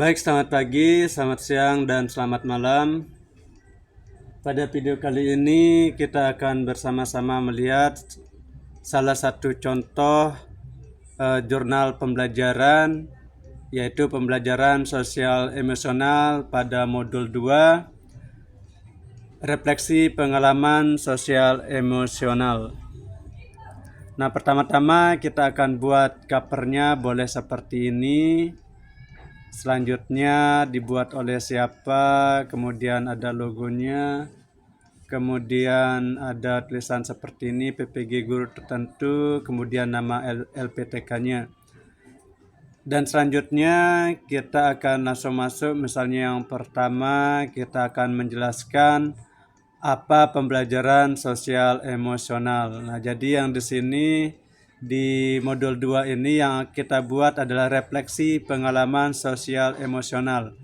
Baik, selamat pagi, selamat siang, dan selamat malam. Pada video kali ini kita akan bersama-sama melihat salah satu contoh jurnal pembelajaran, yaitu pembelajaran sosial emosional pada modul 2, refleksi pengalaman sosial emosional. Nah, pertama-tama kita akan buat covernya, boleh seperti ini. Selanjutnya dibuat oleh siapa, kemudian ada logonya, kemudian ada tulisan seperti ini, PPG guru tertentu, kemudian nama LPTK-nya. Dan selanjutnya kita akan langsung masuk, misalnya yang pertama kita akan menjelaskan apa pembelajaran sosial emosional. Nah, jadi yang di sini di modul 2 ini yang kita buat adalah refleksi pengalaman sosial emosional.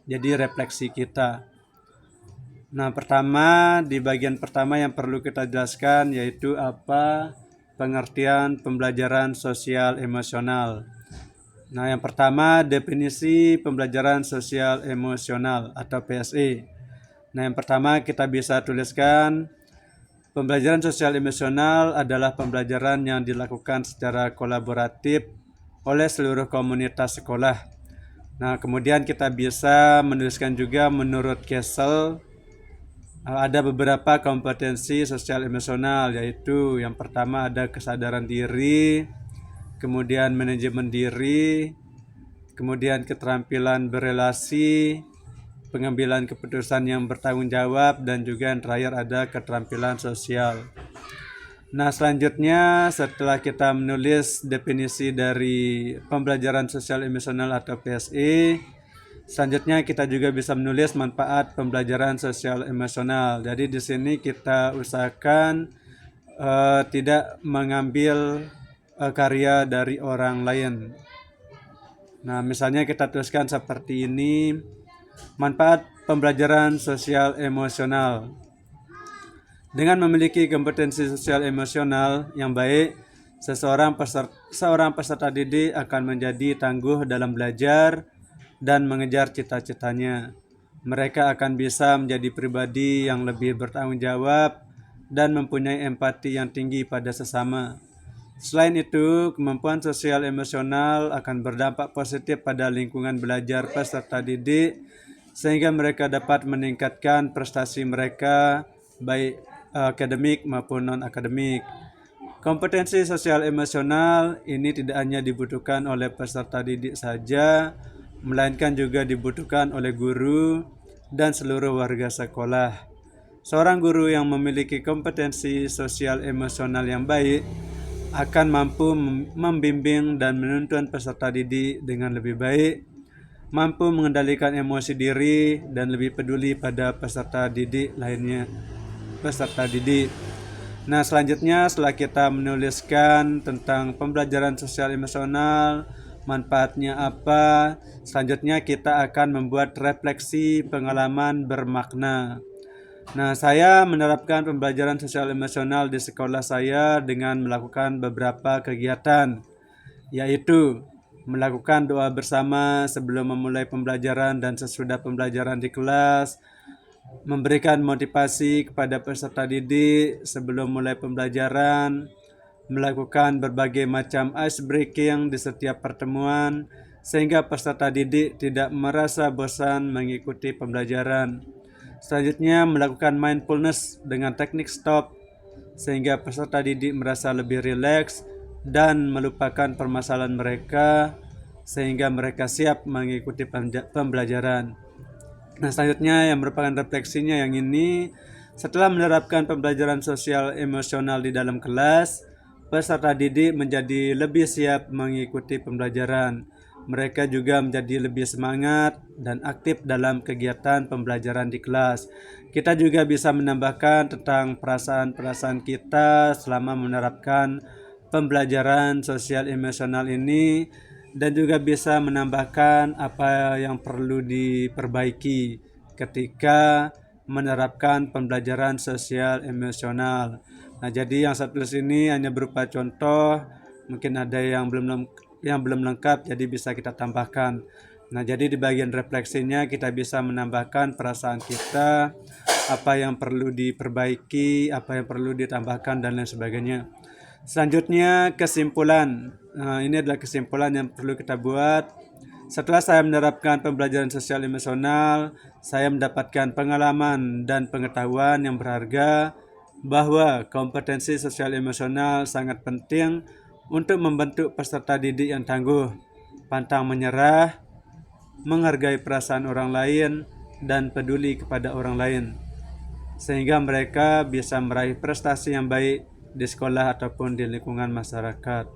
Jadi refleksi kita. Nah, pertama di bagian pertama yang perlu kita jelaskan yaitu apa pengertian pembelajaran sosial emosional. Nah, yang pertama definisi pembelajaran sosial emosional atau PSE. Nah, yang pertama kita bisa tuliskan pembelajaran sosial emosional adalah pembelajaran yang dilakukan secara kolaboratif oleh seluruh komunitas sekolah. Nah, kemudian kita bisa menuliskan juga menurut Kessel ada beberapa kompetensi sosial emosional, yaitu yang pertama ada kesadaran diri, kemudian manajemen diri, kemudian keterampilan berelasi, pengambilan keputusan yang bertanggung jawab, dan juga yang terakhir ada keterampilan sosial. Nah, selanjutnya setelah kita menulis definisi dari pembelajaran sosial emosional atau PSE, selanjutnya kita juga bisa menulis manfaat pembelajaran sosial emosional. Jadi di sini kita usahakan tidak mengambil karya dari orang lain. Nah, misalnya kita tuliskan seperti ini, manfaat pembelajaran sosial emosional. Dengan memiliki kompetensi sosial emosional yang baik, seorang peserta didik akan menjadi tangguh dalam belajar dan mengejar cita-citanya. Mereka akan bisa menjadi pribadi yang lebih bertanggung jawab dan mempunyai empati yang tinggi pada sesama. Selain itu, kemampuan sosial emosional akan berdampak positif pada lingkungan belajar peserta didik, sehingga mereka dapat meningkatkan prestasi mereka, baik akademik maupun non-akademik. Kompetensi sosial emosional ini tidak hanya dibutuhkan oleh peserta didik saja, melainkan juga dibutuhkan oleh guru dan seluruh warga sekolah. Seorang guru yang memiliki kompetensi sosial emosional yang baik akan mampu membimbing dan menuntun peserta didik dengan lebih baik, mampu mengendalikan emosi diri, dan lebih peduli pada peserta didik lainnya. Nah, selanjutnya setelah kita menuliskan tentang pembelajaran sosial emosional, manfaatnya apa, selanjutnya kita akan membuat refleksi pengalaman bermakna. Nah, saya menerapkan pembelajaran sosial emosional di sekolah saya dengan melakukan beberapa kegiatan, yaitu melakukan doa bersama sebelum memulai pembelajaran dan sesudah pembelajaran di kelas, memberikan motivasi kepada peserta didik sebelum mulai pembelajaran, melakukan berbagai macam ice breaking di setiap pertemuan sehingga peserta didik tidak merasa bosan mengikuti pembelajaran. Selanjutnya, melakukan mindfulness dengan teknik stop sehingga peserta didik merasa lebih rileks dan melupakan permasalahan mereka sehingga mereka siap mengikuti pembelajaran. Nah, selanjutnya yang merupakan refleksinya yang ini, setelah menerapkan pembelajaran sosial emosional di dalam kelas, peserta didik menjadi lebih siap mengikuti pembelajaran. Mereka juga menjadi lebih semangat dan aktif dalam kegiatan pembelajaran di kelas. Kita juga bisa menambahkan tentang perasaan-perasaan kita selama menerapkan pembelajaran sosial emosional ini, dan juga bisa menambahkan apa yang perlu diperbaiki ketika menerapkan pembelajaran sosial emosional. Nah, jadi yang saya tulis ini hanya berupa contoh, mungkin ada yang belum lengkap, jadi bisa kita tambahkan. Nah, jadi di bagian refleksinya kita bisa menambahkan perasaan kita, apa yang perlu diperbaiki, apa yang perlu ditambahkan, dan lain sebagainya. Selanjutnya kesimpulan. Nah, ini adalah kesimpulan yang perlu kita buat. Setelah saya menerapkan pembelajaran sosial emosional, saya mendapatkan pengalaman dan pengetahuan yang berharga bahwa kompetensi sosial emosional sangat penting untuk membentuk peserta didik yang tangguh, pantang menyerah, menghargai perasaan orang lain, dan peduli kepada orang lain, sehingga mereka bisa meraih prestasi yang baik di sekolah ataupun di lingkungan masyarakat.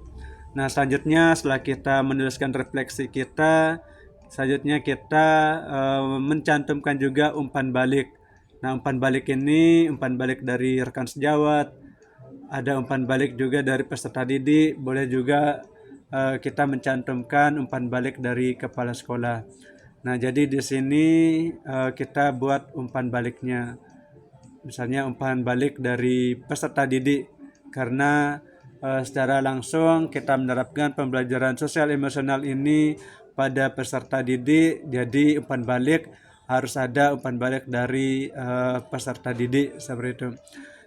Nah, selanjutnya setelah kita menuliskan refleksi kita, selanjutnya kita mencantumkan juga umpan balik. Nah, umpan balik ini umpan balik dari rekan sejawat, ada umpan balik juga dari peserta didik, boleh juga kita mencantumkan umpan balik dari kepala sekolah. Nah, jadi di sini kita buat umpan baliknya. Misalnya umpan balik dari peserta didik, karena secara langsung kita menerapkan pembelajaran sosial emosional ini pada peserta didik, jadi umpan balik harus ada umpan balik dari peserta didik, seperti itu.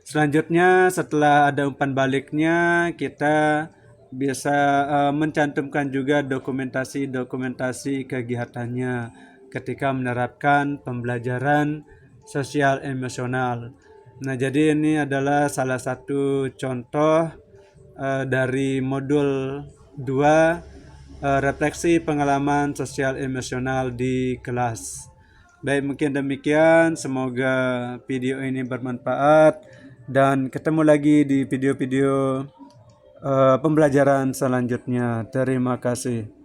Selanjutnya setelah ada umpan baliknya, kita bisa mencantumkan juga dokumentasi kegiatannya ketika menerapkan pembelajaran sosial emosional. Nah, jadi ini adalah salah satu contoh dari modul 2, refleksi pengalaman sosial emosional di kelas. Baik, mungkin demikian. Semoga video ini bermanfaat dan ketemu lagi di video-video pembelajaran selanjutnya. Terima kasih.